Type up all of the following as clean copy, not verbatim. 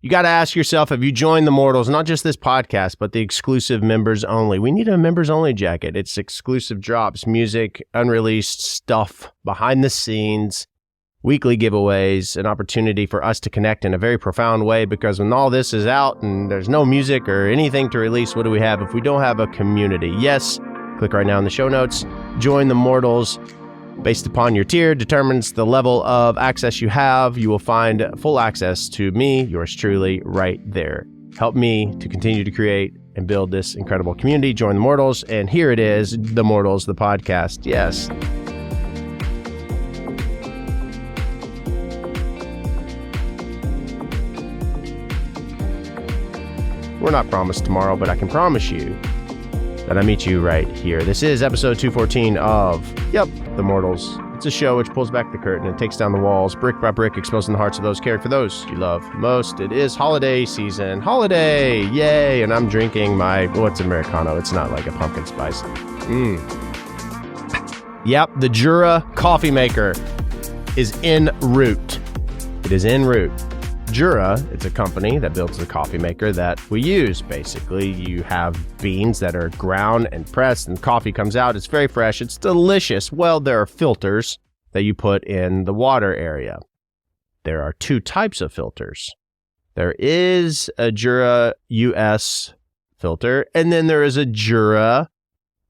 You got to ask yourself, have you joined the Mortals, not just this podcast, but the exclusive members only? We need a members only jacket. It's exclusive drops, music, unreleased stuff, behind the scenes, weekly giveaways, an opportunity for us to connect in a very profound way, because when all this is out and there's no music or anything to release, what do we have if we don't have a community? Yes, click right now in the show notes, join the Mortals. Based upon your tier determines the level of access you have. You will find full access to me, yours truly, right there. Help me to continue to create and build this incredible community. Join the Mortals, and here it is, the Mortals, the podcast. Yes. We're not promised tomorrow, but I can promise you that I meet you right here. This is episode 214 of, The Mortals. It's a show which pulls back the curtain and takes down the walls, brick by brick, exposing the hearts of those caring for those you love most. It is holiday season. Holiday! Yay! And I'm drinking my, what's Americano? It's not like a pumpkin spice. Yep, the Jura coffee maker is en route. It is en route. Jura, it's a company that builds the coffee maker that we use. Basically, you have beans that are ground and pressed, and coffee comes out. It's very fresh. It's delicious. Well, there are filters that you put in the water area. There are two types of filters. There is a Jura US filter, and then there is a Jura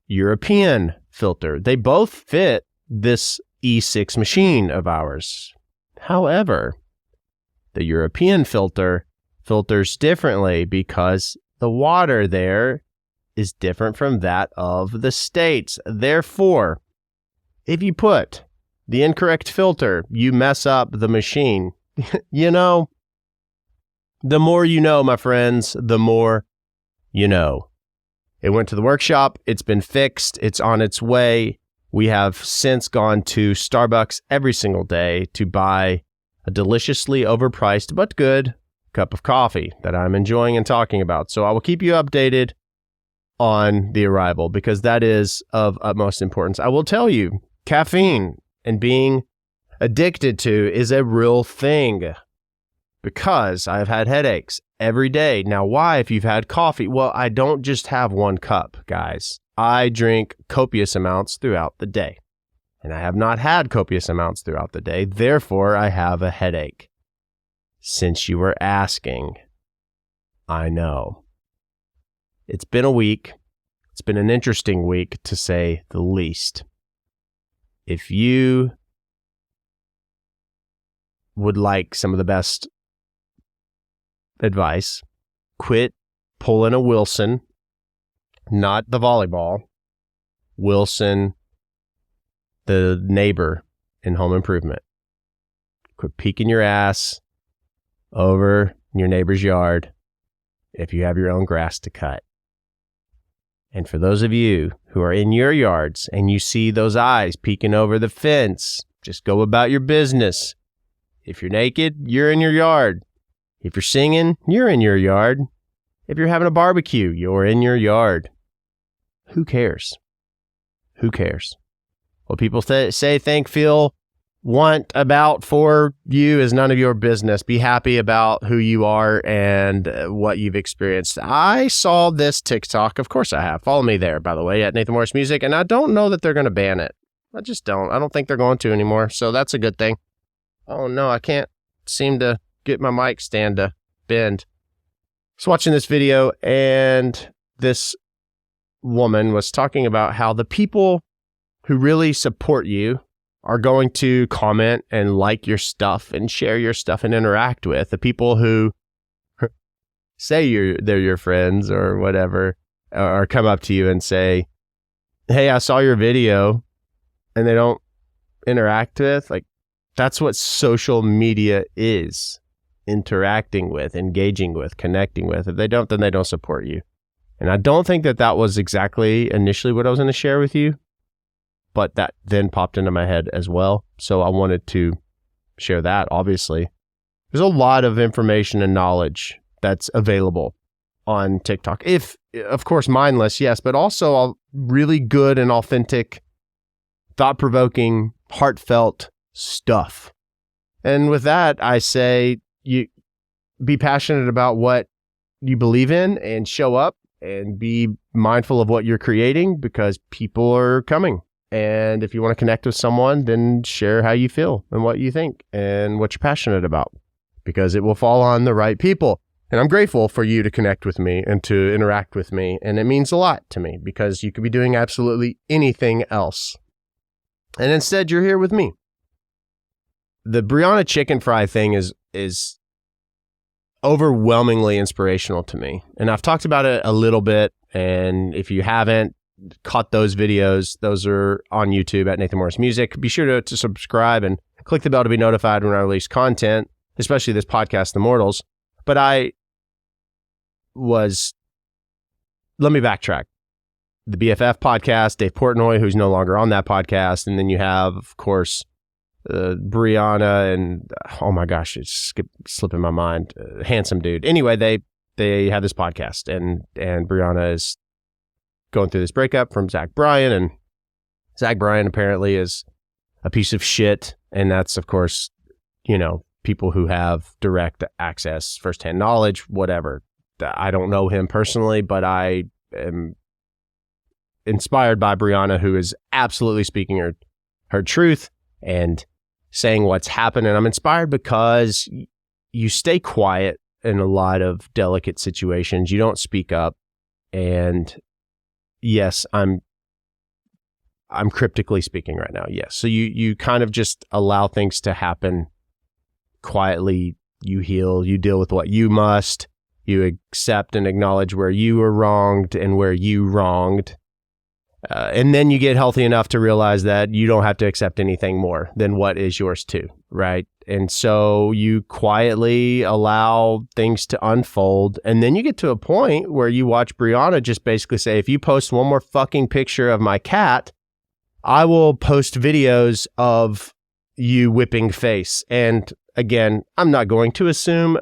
European filter. They both fit this E6 machine of ours. However, the European filter filters differently because the water there is different from that of the States. Therefore, if you put the incorrect filter, you mess up the machine. You know, the more you know, my friends, the more you know. It went to the workshop. It's been fixed. It's on its way. We have since gone to Starbucks every single day to buy a deliciously overpriced but good cup of coffee that I'm enjoying and talking about. So I will keep you updated on the arrival because that is of utmost importance. I will tell you, caffeine and being addicted to is a real thing because I've had headaches every day. Now, why if you've had coffee? Well, I don't just have one cup, guys. I drink copious amounts throughout the day. And I have not had copious amounts throughout the day. Therefore, I have a headache. Since you were asking, I know. It's been a week. It's been an interesting week, to say the least. If you would like some of the best advice, quit pulling a Wilson, not the volleyball. Wilson, the neighbor in Home Improvement. Quit peeking your ass over in your neighbor's yard if you have your own grass to cut. And for those of you who are in your yards and you see those eyes peeking over the fence, just go about your business. If you're naked, you're in your yard. If you're singing, you're in your yard. If you're having a barbecue, you're in your yard. Who cares? Who cares? What people say, think, feel, want about for you is none of your business. Be happy about who you are and what you've experienced. I saw this TikTok. Of course I have. Follow me there, by the way, at Nathan Morris Music. And I don't know that they're going to ban it. I just don't. I don't think they're going to anymore. So that's a good thing. Oh, no, I can't seem to get my mic stand to bend. I was watching this video and this woman was talking about how the people who really support you are going to comment and like your stuff and share your stuff and interact with. The people who say they're your friends or whatever, or come up to you and say, hey, I saw your video, and they don't interact with, like, that's what social media is. Interacting with, engaging with, connecting with. If they don't, then they don't support you. And I don't think that was exactly initially what I was going to share with you. But that then popped into my head as well. So I wanted to share that, obviously. There's a lot of information and knowledge that's available on TikTok. If, of course, mindless, yes, but also really good and authentic, thought-provoking, heartfelt stuff. And with that, I say, be passionate about what you believe in and show up and be mindful of what you're creating, because people are coming. And if you want to connect with someone, then share how you feel and what you think and what you're passionate about, because it will fall on the right people. And I'm grateful for you to connect with me and to interact with me. And it means a lot to me, because you could be doing absolutely anything else. And instead, you're here with me. The Brianna Chicken Fry thing is overwhelmingly inspirational to me. And I've talked about it a little bit. And if you haven't caught those videos, those are on YouTube at Nathan Morris Music. Be sure to subscribe and click the bell to be notified when I release content, especially this podcast, The Mortals. But let me backtrack. The BFF podcast, Dave Portnoy, who's no longer on that podcast. And then you have, of course, Brianna and, oh my gosh, it's slipping my mind. Handsome dude. Anyway, they have this podcast, and Brianna is going through this breakup from Zach Bryan, and Zach Bryan apparently is a piece of shit. And that's, of course, people who have direct access, firsthand knowledge, whatever. I don't know him personally, but I am inspired by Brianna, who is absolutely speaking her truth and saying what's happened. And I'm inspired because you stay quiet in a lot of delicate situations. You don't speak up. And yes, I'm cryptically speaking right now. Yes. So you kind of just allow things to happen quietly. You heal, you deal with what you must, you accept and acknowledge where you were wronged and where you wronged. And then you get healthy enough to realize that you don't have to accept anything more than what is yours too, right? And so you quietly allow things to unfold. And then you get to a point where you watch Brianna just basically say, if you post one more fucking picture of my cat, I will post videos of you whipping face. And again, I'm not going to assume,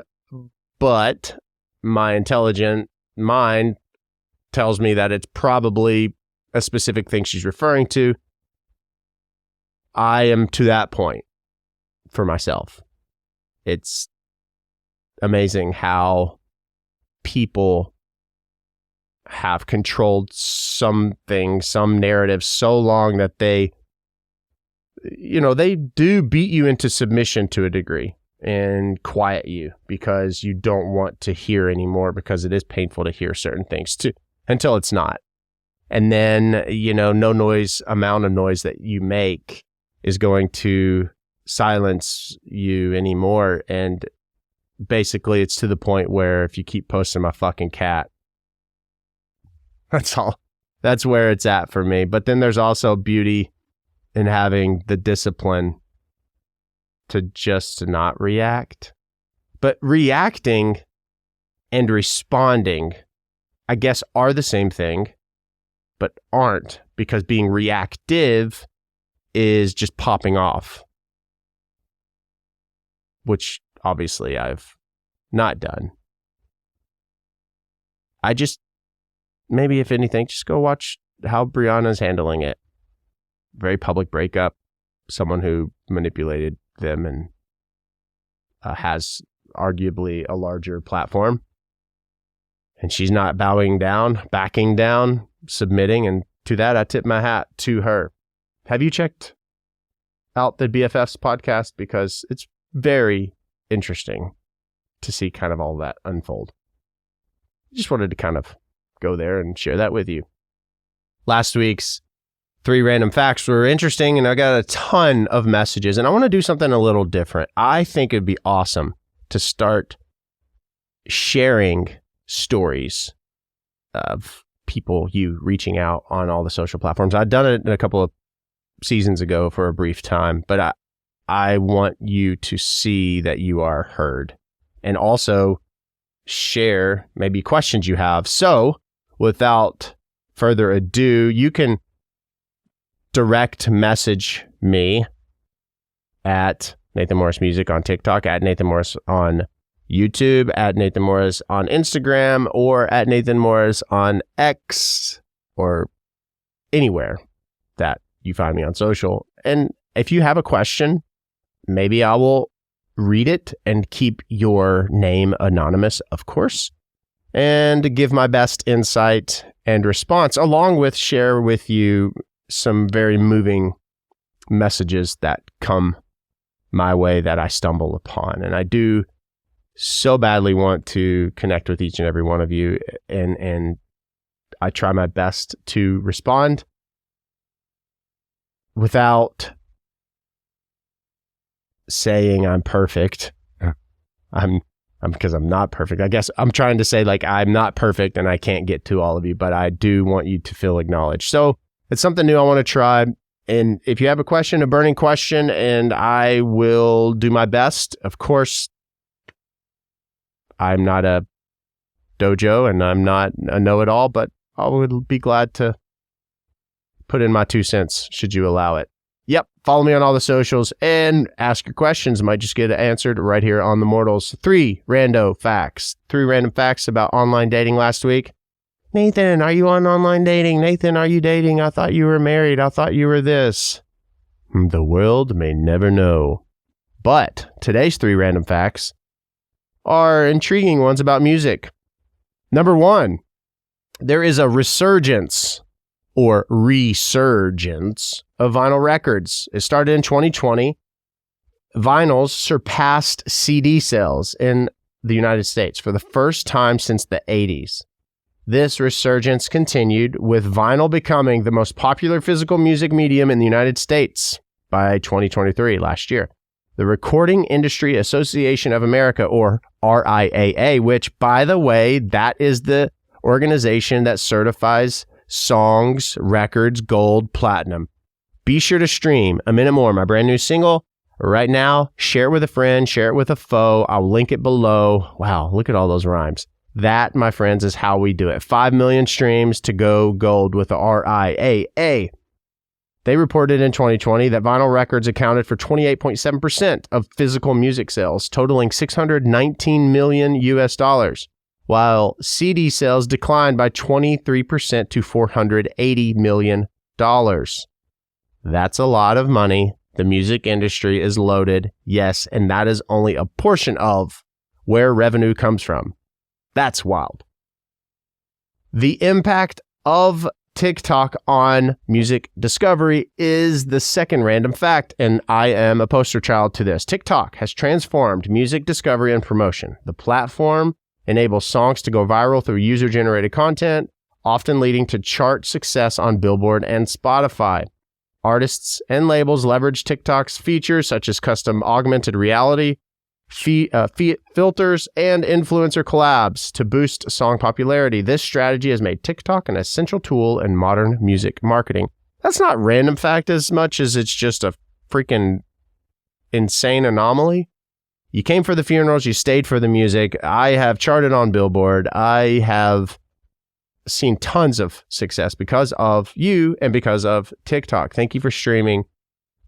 but my intelligent mind tells me that it's probably a specific thing she's referring to. I am to that point for myself. It's amazing how people have controlled something, some narrative so long that they do beat you into submission to a degree and quiet you because you don't want to hear anymore, because it is painful to hear certain things too, until it's not. And then, no amount of noise that you make is going to silence you anymore. And basically it's to the point where if you keep posting my fucking cat, that's where it's at for me. But then there's also beauty in having the discipline to just not react. But reacting and responding, I guess, are the same thing, but aren't, because being reactive is just popping off, which obviously I've not done. I just, maybe if anything, just go watch how Brianna's handling it. Very public breakup, someone who manipulated them and has arguably a larger platform. And she's not backing down, submitting. And to that, I tip my hat to her. Have you checked out the BFF's podcast? Because it's very interesting to see kind of all that unfold. Just wanted to kind of go there and share that with you. Last week's 3 random facts were interesting, and I got a ton of messages, and I want to do something a little different. I think it'd be awesome to start sharing stories of people, you reaching out on all the social platforms. I'd done it a couple of seasons ago for a brief time, but I want you to see that you are heard, and also share maybe questions you have. So without further ado, you can direct message me at Nathan Morris Music on TikTok, at Nathan Morris on YouTube, at Nathan Morris on Instagram, or at Nathan Morris on X, or anywhere that you find me on social. And if you have a question, maybe I will read it and keep your name anonymous, of course, and give my best insight and response, along with share with you some very moving messages that come my way that I stumble upon. And I do so badly want to connect with each and every one of you, and I try my best to respond without saying I'm perfect. I'm because I'm not perfect. I guess I'm trying to say like I'm not perfect and I can't get to all of you, but I do want you to feel acknowledged. So it's something new I want to try. And if you have a question, a burning question, and I will do my best. Of course, I'm not a dojo and I'm not a know-it-all, but I would be glad to put in my 2 cents should you allow it. Yep. Follow me on all the socials and ask your questions. Might just get answered right here on The Mortals. 3 random facts about online dating last week. Nathan, are you on online dating? Nathan, are you dating? I thought you were married. I thought you were this. The world may never know. But today's 3 random facts are intriguing ones about music. Number 1, there is a resurgence of vinyl records. It started in 2020. Vinyls surpassed CD sales in the United States for the first time since the 80s. This resurgence continued, with vinyl becoming the most popular physical music medium in the United States by 2023, last year. The Recording Industry Association of America, or RIAA, which, by the way, that is the organization that certifies songs, records, gold, platinum. Be sure to stream A Minute More, my brand new single, right now. Share it with a friend, share it with a foe. I'll link it below. Wow, look at all those rhymes. That, my friends, is how we do it. 5 million streams to go gold with the RIAA. They reported in 2020 that vinyl records accounted for 28.7% of physical music sales, totaling $619 million US, while CD sales declined by 23% to $480 million. That's a lot of money. The music industry is loaded, yes, and that is only a portion of where revenue comes from. That's wild. The impact of TikTok on music discovery is the second random fact, and I am a poster child to this. TikTok has transformed music discovery and promotion. The platform enables songs to go viral through user-generated content, often leading to chart success on Billboard and Spotify. Artists and labels leverage TikTok's features such as custom augmented reality, filters, and influencer collabs to boost song popularity. This strategy has made TikTok an essential tool in modern music marketing. That's not random fact as much as it's just a freaking insane anomaly. You came for the funerals, you stayed for the music. I have charted on Billboard. I have seen tons of success because of you and because of TikTok. Thank you for streaming.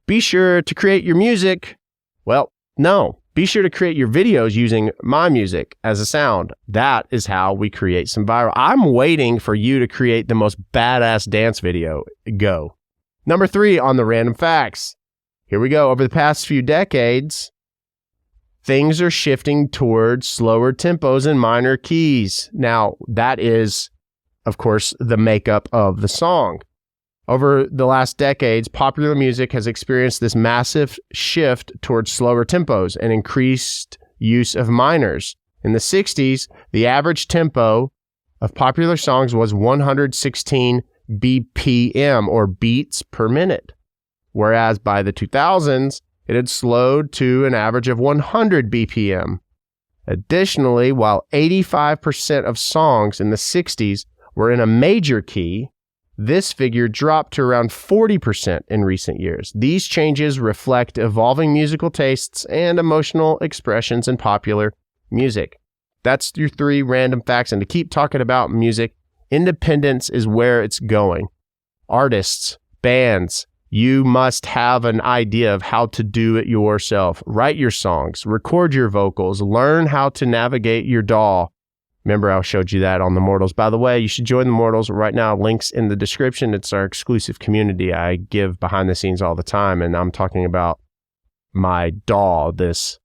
Be sure to create your music. Well, no. Be sure to create your videos using my music as a sound. That is how we create some viral. I'm waiting for you to create the most badass dance video. Go. Number 3 on the random facts. Here we go. Over the past few decades, things are shifting towards slower tempos and minor keys. Now, that is, of course, the makeup of the song. Over the last decades, popular music has experienced this massive shift towards slower tempos and increased use of minors. In the 60s, the average tempo of popular songs was 116 BPM, or beats per minute, whereas by the 2000s, it had slowed to an average of 100 BPM. Additionally, while 85% of songs in the 60s were in a major key, this figure dropped to around 40% in recent years. These changes reflect evolving musical tastes and emotional expressions in popular music. That's your 3 random facts. And to keep talking about music, independence is where it's going. Artists, bands, you must have an idea of how to do it yourself. Write your songs, record your vocals, learn how to navigate your DAW. Remember, I showed you that on The Mortals. By the way, you should join The Mortals right now. Links in the description. It's our exclusive community. I give behind the scenes all the time, and I'm talking about my DAW, this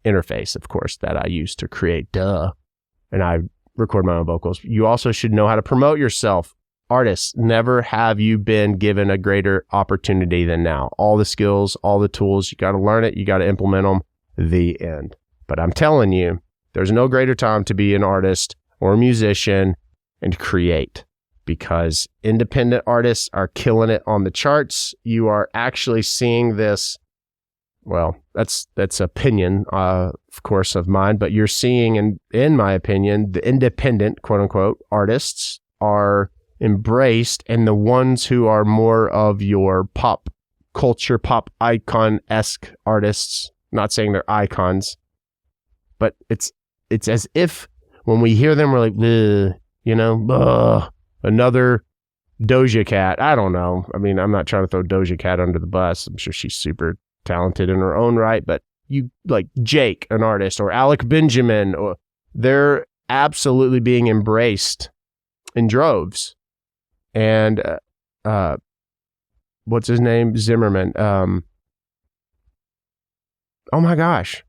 interface, of course, that I use to create, and I record my own vocals. You also should know how to promote yourself. Artists, never have you been given a greater opportunity than now. All the skills, all the tools, you got to learn it, you got to implement them, the end. But I'm telling you, there's no greater time to be an artist or a musician and create, because independent artists are killing it on the charts. You are actually seeing this. Well, that's opinion, of course, of mine, but you're seeing, in my opinion, the independent, quote unquote, artists are embraced, and the ones who are more of your pop culture, pop icon-esque artists, not saying they're icons, but it's as if when we hear them, we're like, another Doja Cat. I don't know. I mean, I'm not trying to throw Doja Cat under the bus. I'm sure she's super talented in her own right, but you like Jake, an artist, or Alec Benjamin, or they're absolutely being embraced in droves. And what's his name? Zimmerman. Oh my gosh,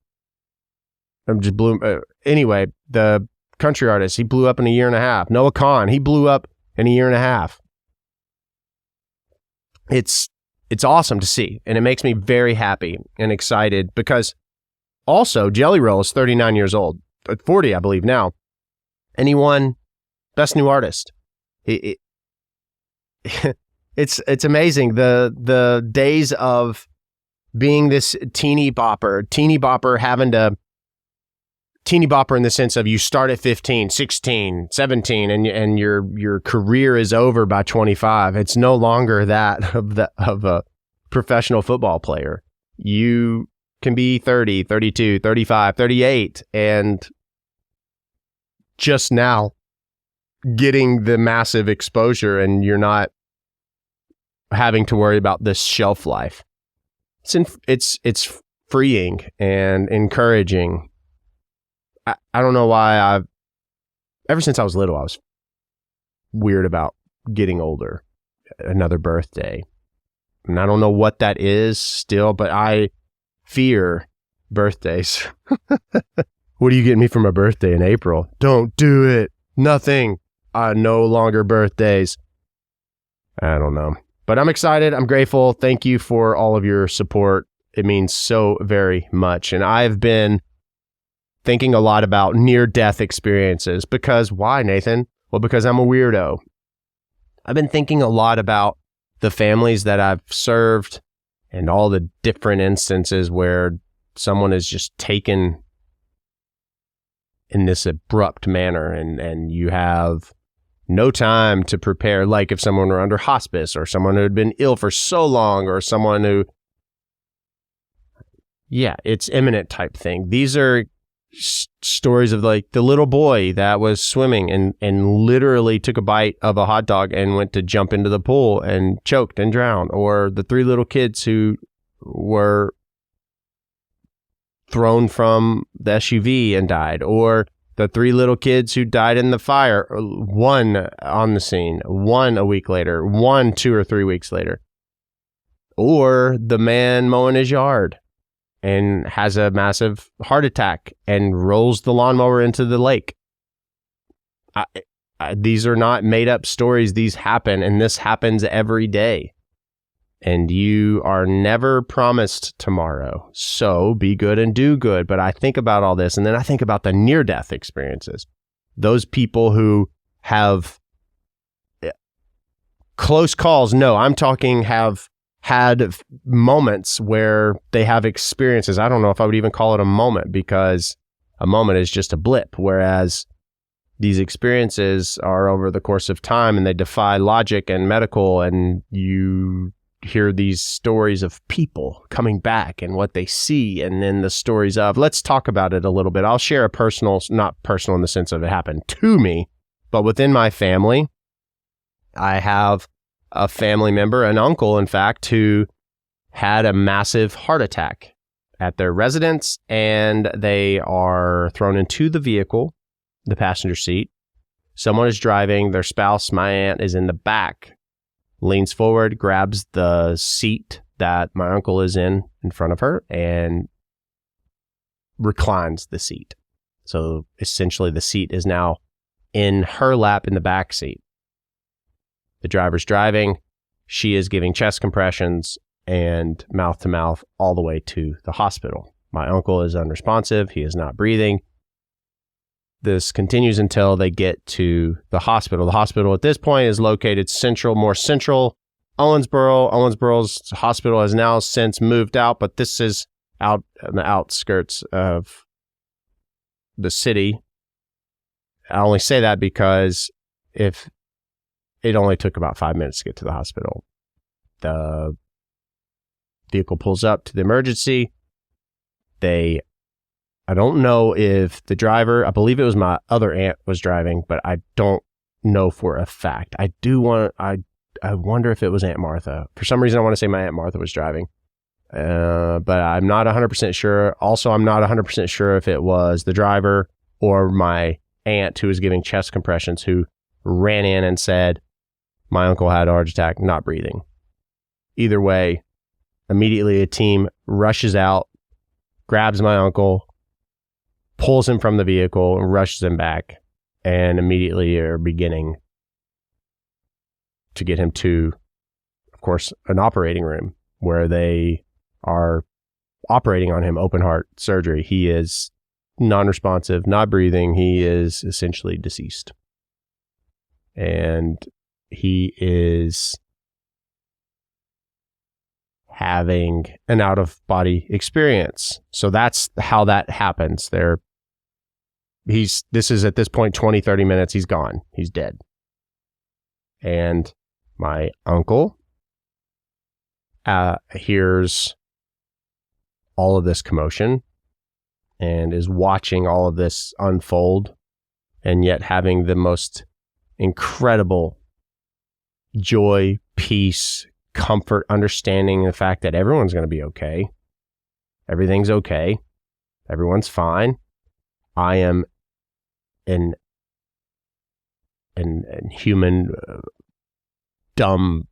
I'm just blew. Anyway, the country artist, he blew up in a year and a half. Noah Kahan, he blew up in a year and a half. It's awesome to see, and it makes me very happy and excited, because also Jelly Roll is 39 years old, 40, I believe now, and he won Best New Artist. It's amazing, the days of being this teeny bopper in the sense of you start at 15, 16, 17, and your career is over by 25. It's no longer that of a professional football player. You can be 30, 32, 35, 38, and just now getting the massive exposure, and you're not having to worry about this shelf life. It's freeing and encouraging. I don't know why ever since I was little, I was weird about getting older, another birthday. And I don't know what that is still, but I fear birthdays. What are you getting me for my birthday in April? Don't do it. Nothing. No longer birthdays. I don't know. But I'm excited. I'm grateful. Thank you for all of your support. It means so very much. And I've been thinking a lot about near-death experiences. Because why, Nathan? Well, because I'm a weirdo. I've been thinking a lot about the families that I've served and all the different instances where someone is just taken in this abrupt manner, and you have no time to prepare, like if someone were under hospice, or someone who had been ill for so long, or someone who, it's imminent type thing. These are stories of like the little boy that was swimming and literally took a bite of a hot dog and went to jump into the pool and choked and drowned, or the 3 little kids who were thrown from the SUV and died, or the 3 little kids who died in the fire, 1 on the scene, 1 a week later, 1 2 or 3 weeks later, or the man mowing his yard and has a massive heart attack and rolls the lawnmower into the lake. These are not made up stories. These happen, and this happens every day. And you are never promised tomorrow. So be good and do good. But I think about all this, and then I think about the near-death experiences. Those people who have close calls. No, I'm talking have had moments where they have experiences. I don't know if I would even call it a moment, because a moment is just a blip, whereas these experiences are over the course of time, and they defy logic and medical, and you hear these stories of people coming back and what they see, and then the stories of, let's talk about it a little bit. I'll share a personal, not personal in the sense of it happened to me, but within my family, I have a family member, an uncle, in fact, who had a massive heart attack at their residence, and they are thrown into the vehicle, the passenger seat. Someone is driving, their spouse, my aunt, is in the back, leans forward, grabs the seat that my uncle is in front of her, and reclines the seat. So essentially the seat is now in her lap in the back seat. The driver's driving. She is giving chest compressions and mouth to mouth all the way to the hospital. My uncle is unresponsive. He is not breathing. This continues until they get to the hospital. The hospital at this point is located more central Owensboro. Owensboro's hospital has now since moved out, but this is out on the outskirts of the city. I only say that because if it only took about 5 minutes to get to the hospital. The vehicle pulls up to the emergency. I don't know if the driver, I believe it was my other aunt was driving, but I don't know for a fact. I wonder if it was Aunt Martha. For some reason, I want to say my Aunt Martha was driving. But I'm not 100% sure. Also, I'm not 100% sure if it was the driver or my aunt who was giving chest compressions who ran in and said, my uncle had a heart attack, not breathing. Either way, immediately a team rushes out, grabs my uncle, pulls him from the vehicle, and rushes him back, and immediately are beginning to get him to, of course, an operating room where they are operating on him, open heart surgery. He is non-responsive, not breathing. He is essentially deceased. And he is having an out-of-body experience. So that's how that happens. This is at this point 20, 30 minutes. He's gone. He's dead. And my uncle hears all of this commotion and is watching all of this unfold, and yet having the most incredible joy, peace, comfort, understanding the fact that everyone's going to be okay. Everything's okay. Everyone's fine. I am in human, dumb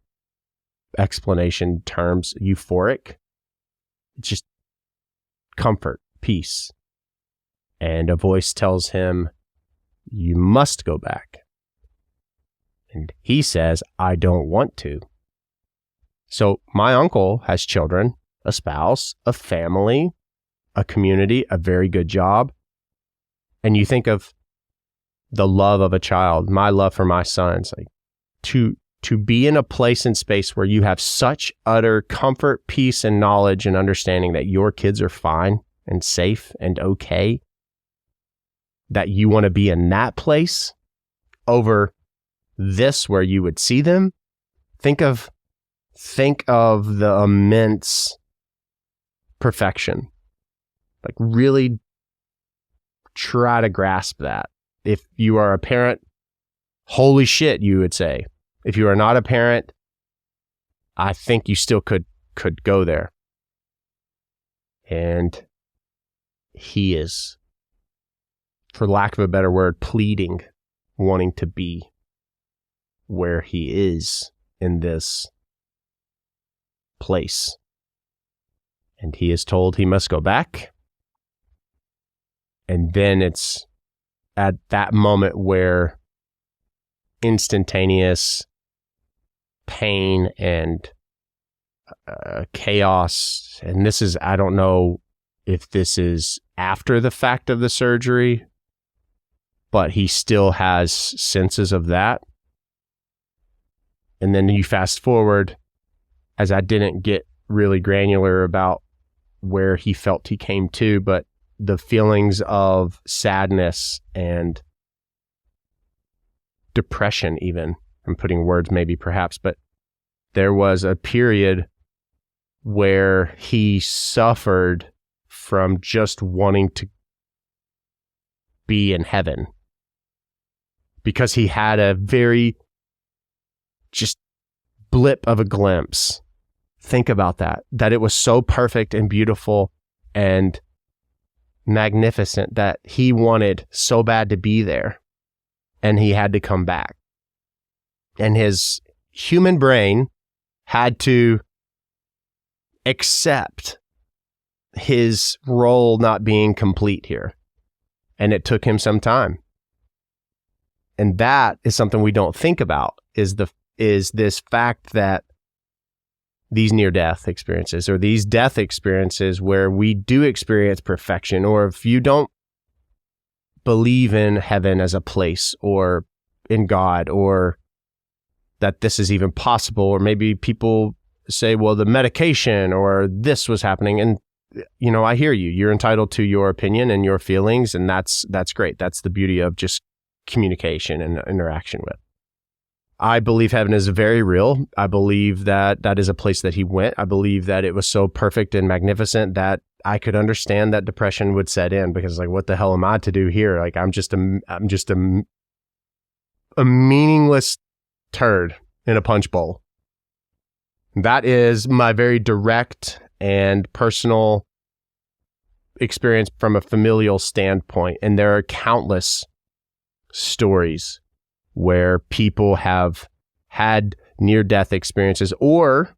explanation terms, euphoric. It's just comfort, peace. And a voice tells him, you must go back. And he says, I don't want to. So my uncle has children, a spouse, a family, a community, a very good job. And you think of the love of a child, my love for my sons, like to be in a place and space where you have such utter comfort, peace, and knowledge and understanding that your kids are fine and safe and okay, that you want to be in that place over this where you would see them. Think of the immense perfection. Like, really try to grasp that. If you are a parent, holy shit, you would say. If you are not a parent, I think you still could go there. And he is, for lack of a better word, pleading, wanting to be where he is in this place. And he is told he must go back. And then it's at that moment where instantaneous pain and chaos, and this is, I don't know if this is after the fact of the surgery, but he still has senses of that. And then you fast forward, as I didn't get really granular about where he felt he came to, but the feelings of sadness and depression, even, I'm putting words maybe perhaps, but there was a period where he suffered from just wanting to be in heaven, because he had a very just blip of a glimpse. Think about that it was so perfect and beautiful and magnificent that he wanted so bad to be there, and he had to come back. And his human brain had to accept his role not being complete here. And it took him some time. And that is something we don't think about, is this fact that these near-death experiences, or these death experiences where we do experience perfection, or if you don't believe in heaven as a place, or in God, or that this is even possible, or maybe people say, well, the medication or this was happening. And, you know, I hear you. You're entitled to your opinion and your feelings, and that's great. That's the beauty of just communication and interaction with. I believe heaven is very real. I believe that that is a place that he went. I believe that it was so perfect and magnificent that I could understand that depression would set in, because like, what the hell am I to do here? Like, I'm just a meaningless turd in a punch bowl. That is my very direct and personal experience from a familial standpoint. And there are countless stories where people have had near-death experiences or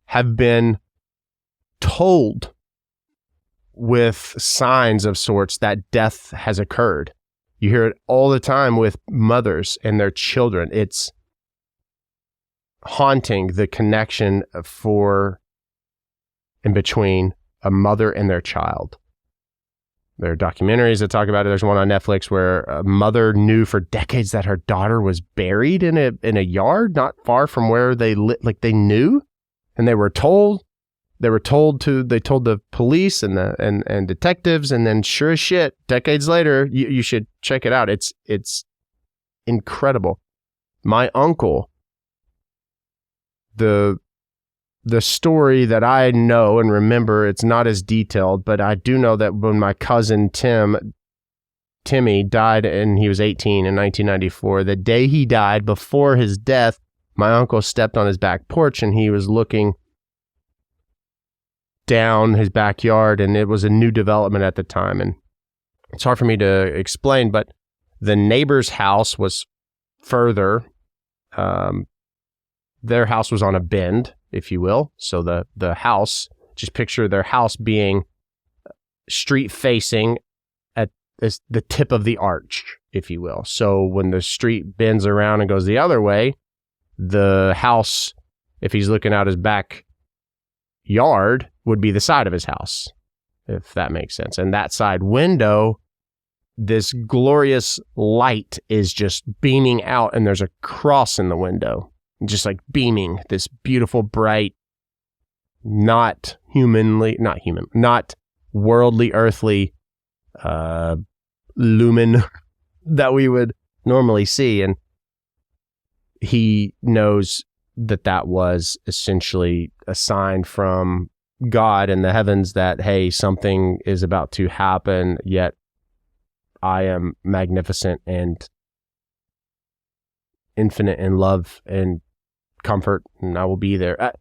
have been told with signs of sorts that death has occurred. You hear it all the time with mothers and their children. It's haunting, the connection in between a mother and their child. There are documentaries that talk about it. There's one on Netflix where a mother knew for decades that her daughter was buried in a yard not far from where they like they knew, and they told the police and detectives, and then sure as shit, decades later, you should check it out. It's incredible. My uncle, the story that I know and remember, it's not as detailed, but I do know that when my cousin Timmy died, and he was 18 in 1994, the day he died, before his death, my uncle stepped on his back porch and he was looking down his backyard, and it was a new development at the time. And it's hard for me to explain, but the neighbor's house was further. Their house was on a bend, if you will. So the house, just picture their house being street facing at the tip of the arch, if you will. So when the street bends around and goes the other way, the house, if he's looking out his back yard, would be the side of his house, if that makes sense. And that side window, this glorious light is just beaming out, and there's a cross in the window, just like beaming this beautiful, bright, not worldly, earthly lumen that we would normally see. And he knows that was essentially a sign from God in the heavens that, hey, something is about to happen, yet I am magnificent and infinite in love and comfort, and I will be there.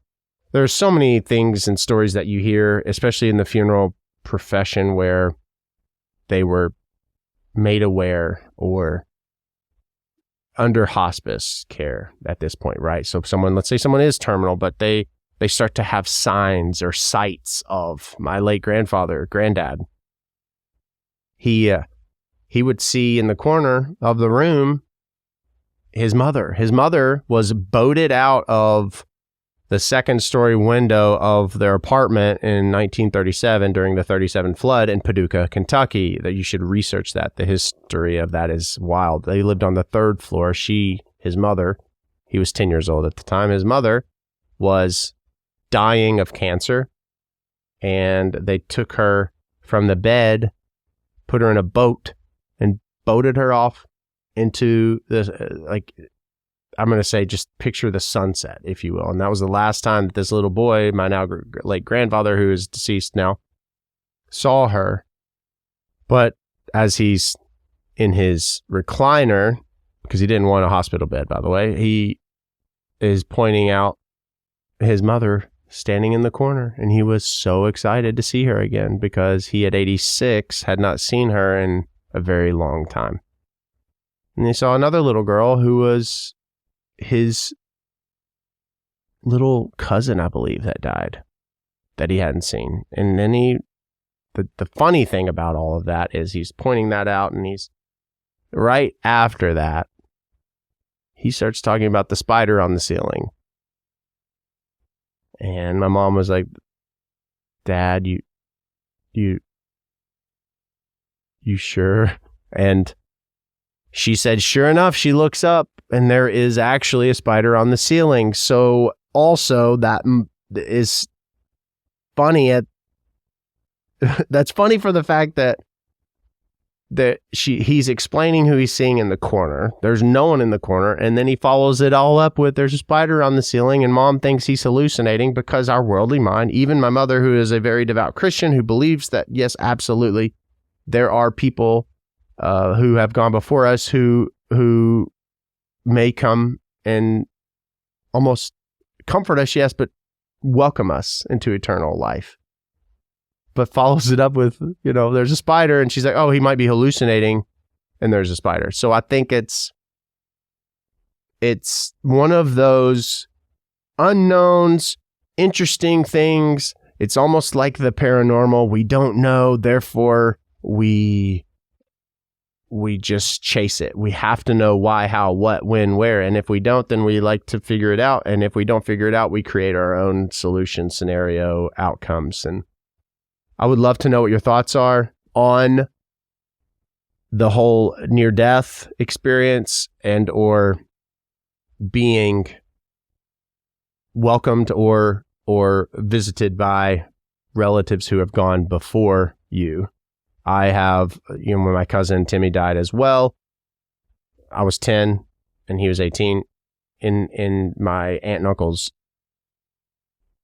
There's so many things and stories that you hear, especially in the funeral profession, where they were made aware or under hospice care at this point, right? So let's say someone is terminal, but they start to have signs or sights of my late granddad. He would see in the corner of the room his mother. His mother was boated out of the second-story window of their apartment in 1937 during the 37 flood in Paducah, Kentucky. That you should research that. The history of that is wild. They lived on the third floor. His mother, he was 10 years old at the time. His mother was dying of cancer, and they took her from the bed, put her in a boat, and boated her off into I'm going to say, just picture the sunset, if you will. And that was the last time that this little boy, my now late grandfather, who is deceased now, saw her. But as he's in his recliner, because he didn't want a hospital bed, by the way, he is pointing out his mother standing in the corner. And he was so excited to see her again, because he at 86 had not seen her in a very long time. And he saw another little girl who was his little cousin, I believe, that died, that he hadn't seen. And then he the funny thing about all of that is he's pointing that out, and he's right after that, he starts talking about the spider on the ceiling. And my mom was like, Dad, you sure? And she said, sure enough, she looks up and there is actually a spider on the ceiling. So also that is funny that's funny for the fact that he's explaining who he's seeing in the corner. There's no one in the corner. And then he follows it all up with, there's a spider on the ceiling, and Mom thinks he's hallucinating because our worldly mind, even my mother, who is a very devout Christian, who believes that, yes, absolutely, there are people who have gone before us who may come and almost comfort us, yes, but welcome us into eternal life. But follows it up with, there's a spider, and she's like, oh, he might be hallucinating, and there's a spider. So I think it's one of those unknowns, interesting things. It's almost like the paranormal. We don't know, therefore we just chase it. We have to know why, how, what, when, where. And if we don't, then we like to figure it out. And if we don't figure it out, we create our own solution, scenario, outcomes. And I would love to know what your thoughts are on the whole near-death experience and or being welcomed or visited by relatives who have gone before you. I have, when my cousin Timmy died as well, I was 10 and he was 18. In my aunt and uncle's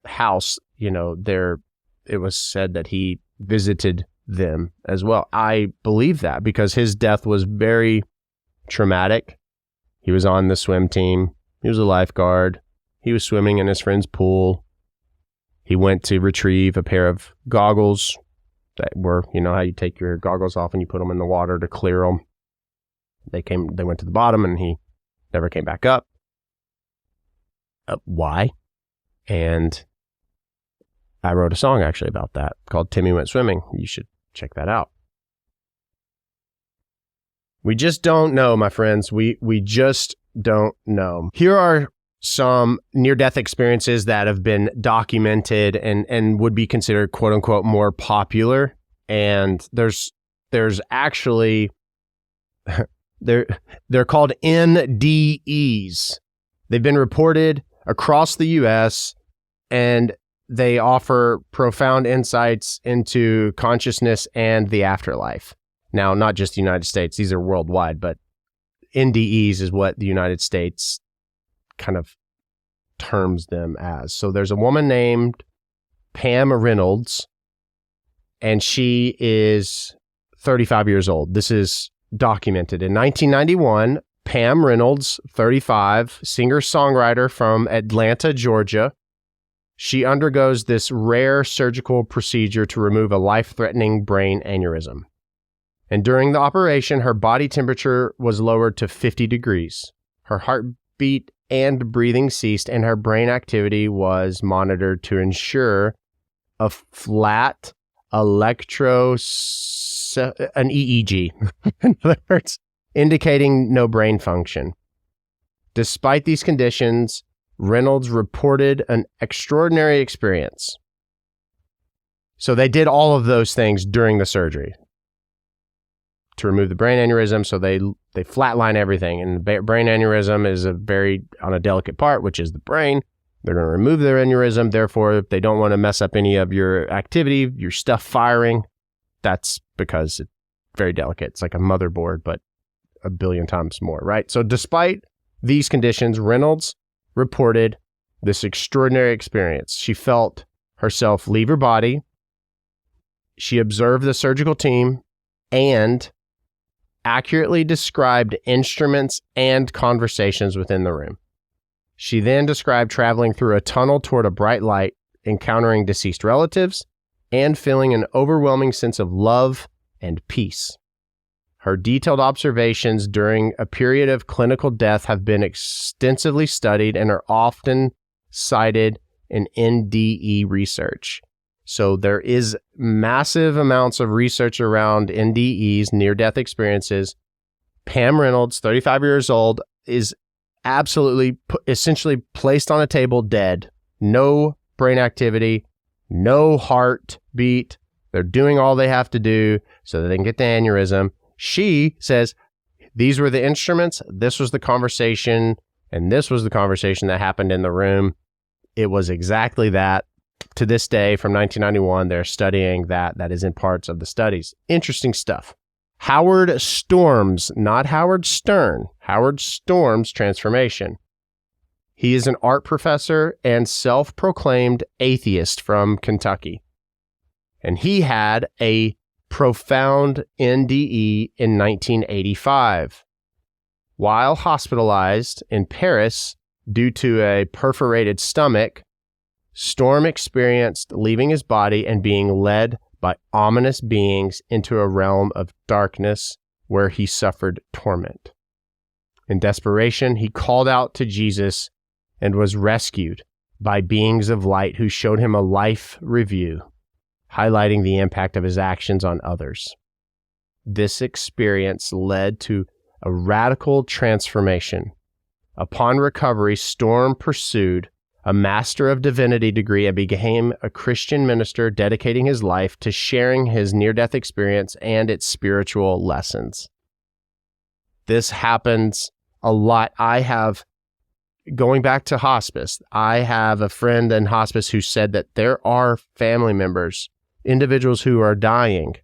house, it was said that he visited them as well. I believe that because his death was very traumatic. He was on the swim team. He was a lifeguard. He was swimming in his friend's pool. He went to retrieve a pair of goggles that were, how you take your goggles off and you put them in the water to clear them. They went to the bottom and he never came back up. Why? And I wrote a song actually about that called Timmy Went Swimming. You should check that out. We just don't know, my friends. We just don't know. Here are some near-death experiences that have been documented and would be considered quote unquote more popular. And there's actually they're called NDEs. They've been reported across the US and they offer profound insights into consciousness and the afterlife. Now, not just the United States, these are worldwide, but NDEs is what the United States kind of terms them as. So there's a woman named Pam Reynolds, and she is 35 years old. This is documented. In 1991, Pam Reynolds, 35, singer-songwriter from Atlanta, Georgia, she undergoes this rare surgical procedure to remove a life-threatening brain aneurysm. And during the operation, her body temperature was lowered to 50 degrees. Her heartbeat and breathing ceased, and her brain activity was monitored to ensure a flat an EEG, in other words, indicating no brain function. Despite these conditions, Reynolds reported an extraordinary experience. So they did all of those things during the surgery to remove the brain aneurysm. So they flatline everything. And the brain aneurysm is on a delicate part, which is the brain. They're going to remove their aneurysm. Therefore, if they don't want to mess up any of your activity, your stuff firing, that's because it's very delicate. It's like a motherboard, but a billion times more, right? So despite these conditions, Reynolds reported this extraordinary experience. She felt herself leave her body. She observed the surgical team and accurately described instruments and conversations within the room. She then described traveling through a tunnel toward a bright light, encountering deceased relatives, and feeling an overwhelming sense of love and peace. Her detailed observations during a period of clinical death have been extensively studied and are often cited in NDE research. So there is massive amounts of research around NDEs, near-death experiences. Pam Reynolds, 35 years old, is absolutely essentially placed on a table dead. No brain activity, no heartbeat. They're doing all they have to do so that they can get the aneurysm. She says, these were the instruments, this was the conversation, and this was the conversation that happened in the room. It was exactly that. To this day, from 1991, they're studying that. That is in parts of the studies. Interesting stuff. Howard Storm's, not Howard Stern, Howard Storm's transformation. He is an art professor and self-proclaimed atheist from Kentucky. And he had a profound NDE in 1985. While hospitalized in Paris due to a perforated stomach, Storm experienced leaving his body and being led by ominous beings into a realm of darkness where he suffered torment. In desperation, he called out to Jesus and was rescued by beings of light who showed him a life review, highlighting the impact of his actions on others. This experience led to a radical transformation. Upon recovery, Storm pursued a Master of Divinity degree and became a Christian minister, dedicating his life to sharing his near-death experience and its spiritual lessons. This happens a lot. Going back to hospice, I have a friend in hospice who said that there are family members, individuals who are dying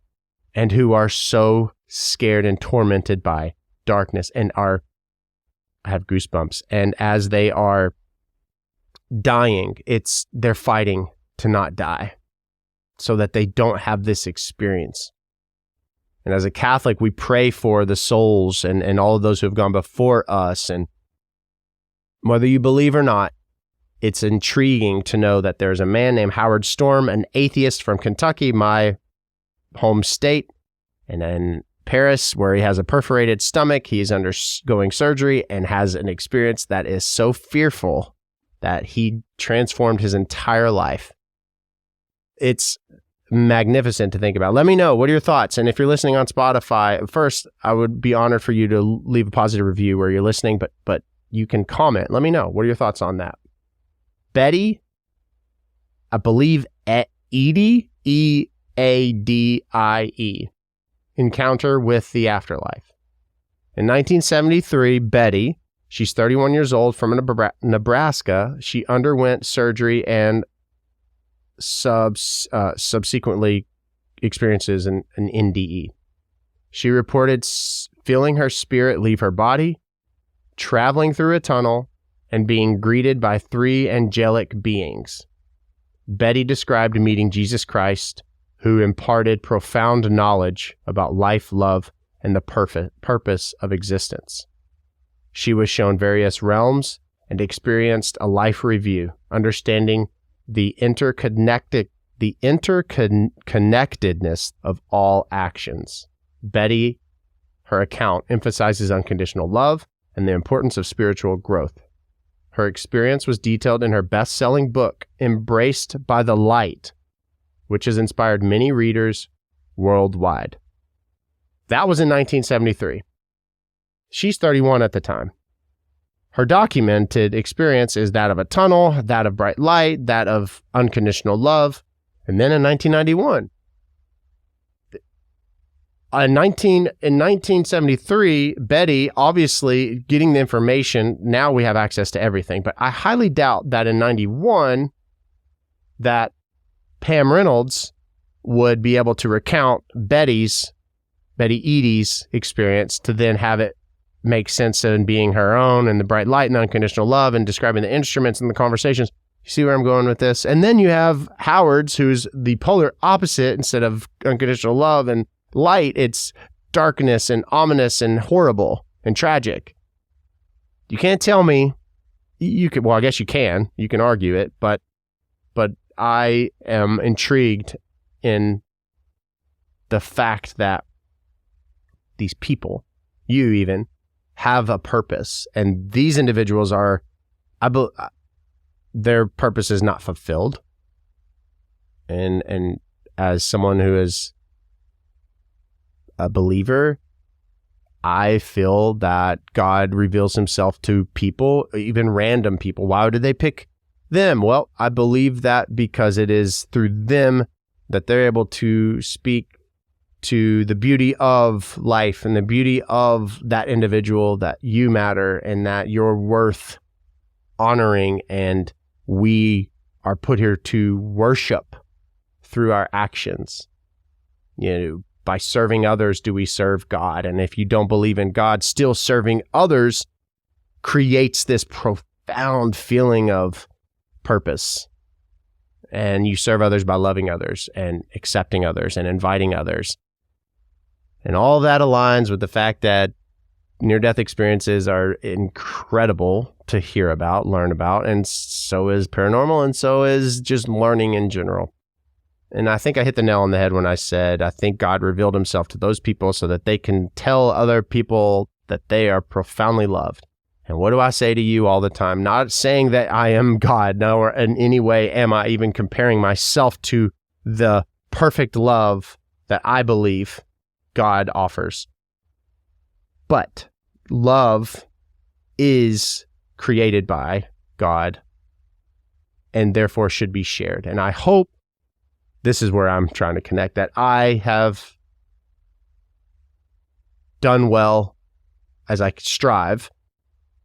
and who are so scared and tormented by darkness and I have goosebumps. And as they are dying, they're fighting to not die so that they don't have this experience. And as a Catholic, we pray for the souls and all of those who have gone before us. And whether you believe or not, it's intriguing to know that there's a man named Howard Storm, an atheist from Kentucky, my home state, and in Paris, where he has a perforated stomach. He is undergoing surgery and has an experience that is so fearful that he transformed his entire life. It's magnificent to think about. Let me know, what are your thoughts? And if you're listening on Spotify, first, I would be honored for you to leave a positive review where you're listening, but you can comment. Let me know, what are your thoughts on that? Betty, I believe, Eadie, E-A-D-I-E, Encounter with the Afterlife. In 1973, Betty, she's 31 years old, from Nebraska. She underwent surgery and subsequently experiences an NDE. She reported feeling her spirit leave her body, traveling through a tunnel, and being greeted by 3 angelic beings. Betty described meeting Jesus Christ, who imparted profound knowledge about life, love, and the purpose of existence. She was shown various realms and experienced a life review, understanding the interconnectedness of all actions. Betty, her account, emphasizes unconditional love and the importance of spiritual growth. Her experience was detailed in her best-selling book, Embraced by the Light, which has inspired many readers worldwide. That was in 1973. She's 31 at the time. Her documented experience is that of a tunnel, that of bright light, that of unconditional love. And then in 1991, in 1973, Betty, obviously getting the information, now we have access to everything, but I highly doubt that in 91, that Pam Reynolds would be able to recount Betty Eadie's experience to then have it make sense in being her own and the bright light and unconditional love and describing the instruments and the conversations. You see where I'm going with this? And then you have Howard's, who's the polar opposite. Instead of unconditional love and light, it's darkness and ominous and horrible and tragic. You can't tell me, well, I guess you can argue it, but I am intrigued in the fact that these people, you even, have a purpose, and these individuals are, their purpose is not fulfilled. And as someone who is a believer, I feel that God reveals himself to people, even random people. Why did they pick them? Well, I believe that because it is through them that they're able to speak to the beauty of life and the beauty of that individual, that you matter and that you're worth honoring. And we are put here to worship through our actions. By serving others, do we serve God? And if you don't believe in God, still serving others creates this profound feeling of purpose. And you serve others by loving others and accepting others and inviting others. And all that aligns with the fact that near-death experiences are incredible to hear about, learn about, and so is paranormal, and so is just learning in general. And I think I hit the nail on the head when I said, I think God revealed himself to those people so that they can tell other people that they are profoundly loved. And what do I say to you all the time? Not saying that I am God, nor in any way am I even comparing myself to the perfect love that I believe God offers. But love is created by God and therefore should be shared. And I hope this is where I'm trying to connect, that I have done well as I strive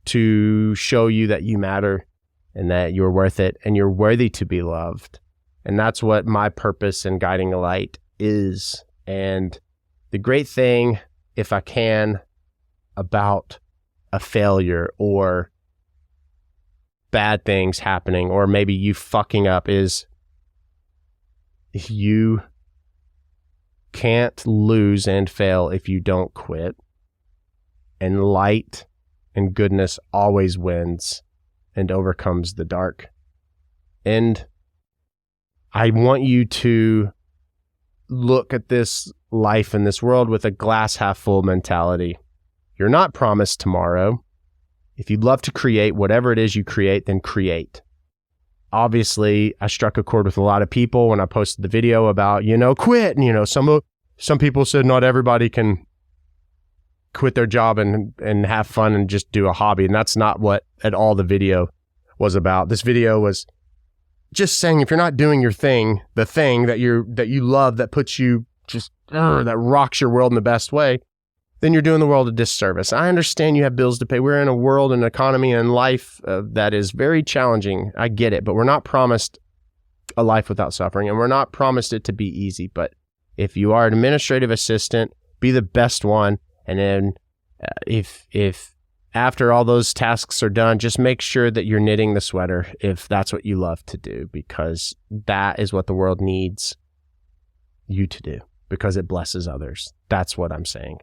to show you that you matter and that you're worth it and you're worthy to be loved. And that's what my purpose in Guiding a Light is. And the great thing, if I can, about a failure or bad things happening, or maybe you fucking up, is you can't lose and fail if you don't quit. And light and goodness always wins and overcomes the dark. And I want you to look at this life in this world with a glass half full mentality. You're not promised tomorrow. If you'd love to create whatever it is you create, then create. Obviously, I struck a chord with a lot of people when I posted the video about, quit. And, some people said not everybody can quit their job and have fun and just do a hobby. And that's not what at all the video was about. This video was just saying, if you're not doing your thing, the thing that you love, that puts you just, that rocks your world in the best way, then you're doing the world a disservice. I understand you have bills to pay. We're in a world and economy and life that is very challenging. I get it, but we're not promised a life without suffering, and we're not promised it to be easy. But if you are an administrative assistant, be the best one. And then if after all those tasks are done, just make sure that you're knitting the sweater if that's what you love to do, because that is what the world needs you to do, because it blesses others. That's what I'm saying.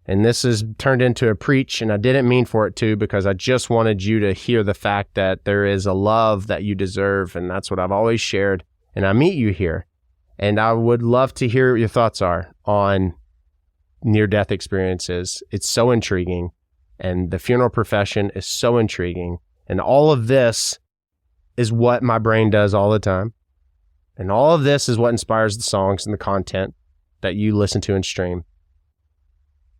And this has turned into a preach, and I didn't mean for it to, because I just wanted you to hear the fact that there is a love that you deserve, and that's what I've always shared. And I meet you here, and I would love to hear what your thoughts are on near-death experiences. It's so intriguing, and the funeral profession is so intriguing, and all of this is what my brain does all the time, and all of this is what inspires the songs and the content that you listen to and stream.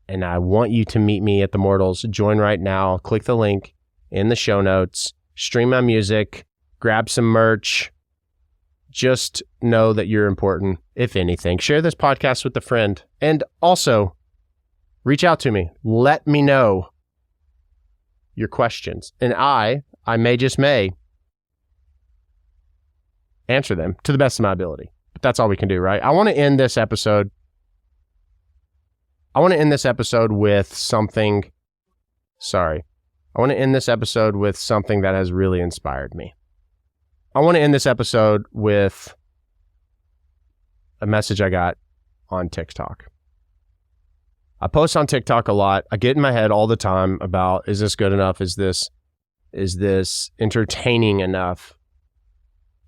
And I want you to meet me at the Mortals. Join right now. Click the link in the show notes. Stream my music. Grab some merch. Just know that you're important, if anything. Share this podcast with a friend. And also, reach out to me. Let me know your questions. And I may answer them to the best of my ability. But that's all we can do, right? I want to end this episode with something that has really inspired me. I want to end this episode with a message I got on TikTok. I post on TikTok a lot. I get in my head all the time about, is this good enough? Is this entertaining enough?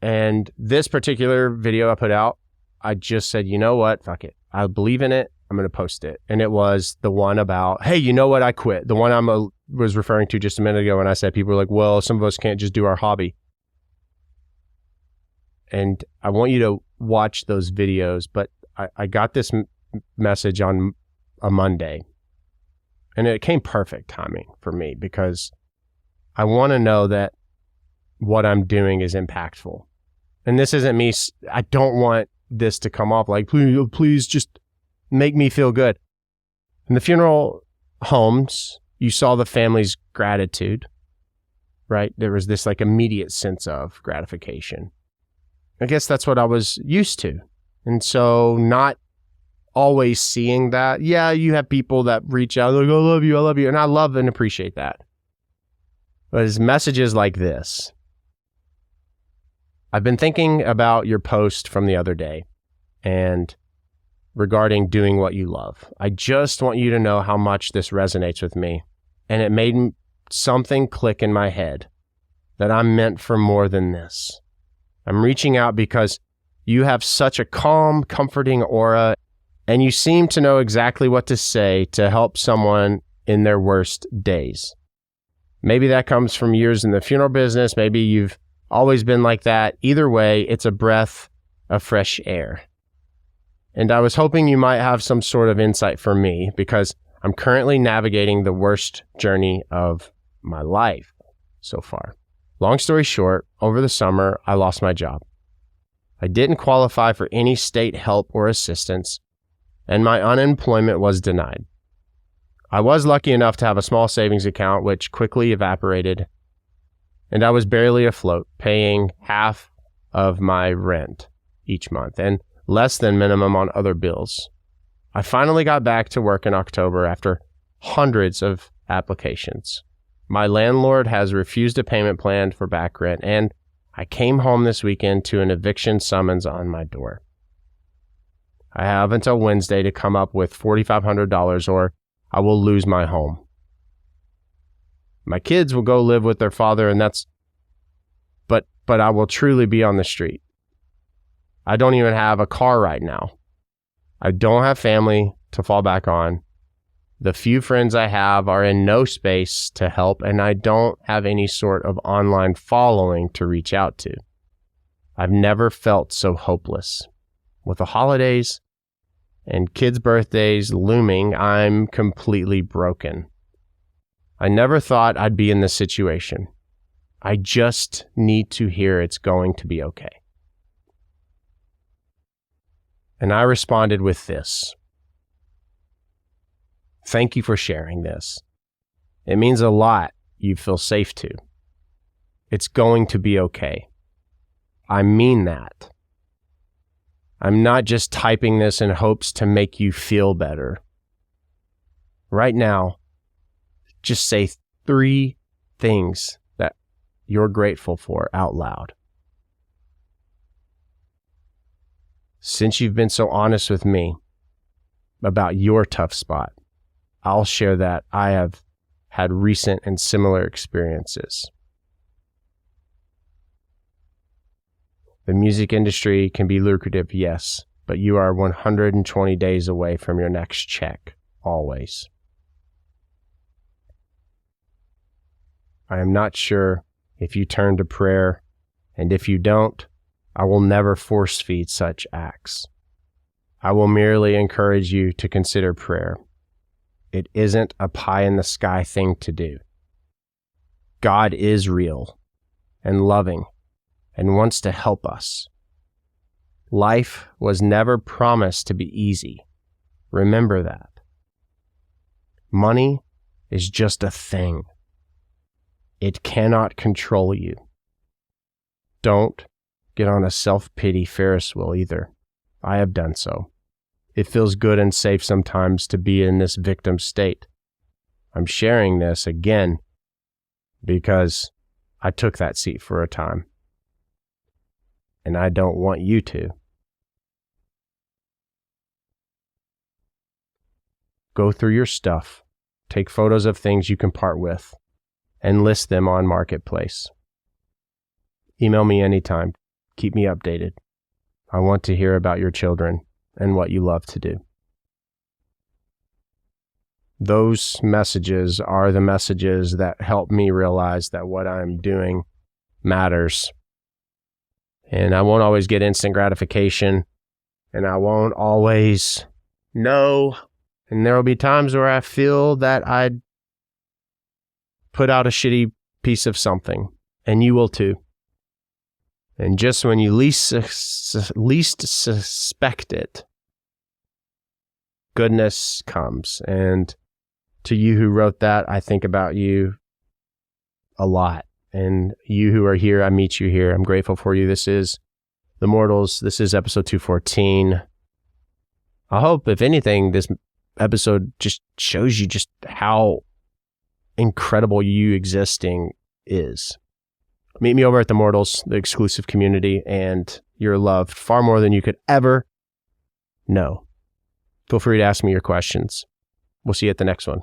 And this particular video I put out, I just said, you know what? Fuck it. I believe in it. I'm going to post it. And it was the one about, hey, you know what? I quit. The one I was referring to just a minute ago when I said people were like, well, some of us can't just do our hobby. and I want you to watch those videos, but I got this message on a Monday, and it came perfect timing for me because I want to know that what I'm doing is impactful. And this isn't me. I don't want this to come off like, please just make me feel good. In the funeral homes, you saw the family's gratitude, right? There was this like immediate sense of gratification. I guess that's what I was used to. And so not always seeing that. Yeah, you have people that reach out like, I love you. And I love and appreciate that. But it's messages like this. I've been thinking about your post from the other day and regarding doing what you love. I just want you to know how much this resonates with me. And it made something click in my head that I'm meant for more than this. I'm reaching out because you have such a calm, comforting aura, and you seem to know exactly what to say to help someone in their worst days. Maybe that comes from years in the funeral business. Maybe you've always been like that. Either way, it's a breath of fresh air. And I was hoping you might have some sort of insight for me because I'm currently navigating the worst journey of my life so far. Long story short, over the summer, I lost my job. I didn't qualify for any state help or assistance, and my unemployment was denied. I was lucky enough to have a small savings account, which quickly evaporated, and I was barely afloat, paying half of my rent each month and less than minimum on other bills. I finally got back to work in October after hundreds of applications. My landlord has refused a payment plan for back rent, and I came home this weekend to an eviction summons on my door. I have until Wednesday to come up with $4,500 or I will lose my home. My kids will go live with their father, and but I will truly be on the street. I don't even have a car right now. I don't have family to fall back on. The few friends I have are in no space to help, and I don't have any sort of online following to reach out to. I've never felt so hopeless. With the holidays and kids' birthdays looming, I'm completely broken. I never thought I'd be in this situation. I just need to hear it's going to be okay. And I responded with this. Thank you for sharing this. It means a lot you feel safe to. It's going to be okay. I mean that. I'm not just typing this in hopes to make you feel better. Right now, just say 3 things that you're grateful for out loud. Since you've been so honest with me about your tough spot, I'll share that I have had recent and similar experiences. The music industry can be lucrative, yes, but you are 120 days away from your next check, always. I am not sure if you turn to prayer, and if you don't, I will never force feed such acts. I will merely encourage you to consider prayer. It isn't a pie-in-the-sky thing to do. God is real and loving and wants to help us. Life was never promised to be easy. Remember that. Money is just a thing. It cannot control you. Don't get on a self-pity Ferris wheel either. I have done so. It feels good and safe sometimes to be in this victim state. I'm sharing this again because I took that seat for a time. And I don't want you to. Go through your stuff, take photos of things you can part with, and list them on Marketplace. Email me anytime. Keep me updated. I want to hear about your children and what you love to do. Those messages are the messages that help me realize that what I'm doing matters And I won't always get instant gratification. And I won't always know. And there will be times where I feel that I put out a shitty piece of something. And you will too. And just when you least suspect it, goodness comes. And to you who wrote that, I think about you a lot. And you who are here, I meet you here. I'm grateful for you. This is The Mortals. This is episode 214. I hope, if anything, this episode just shows you just how incredible you existing is. Meet me over at The Mortals, the exclusive community, and you're loved far more than you could ever know. Feel free to ask me your questions. We'll see you at the next one.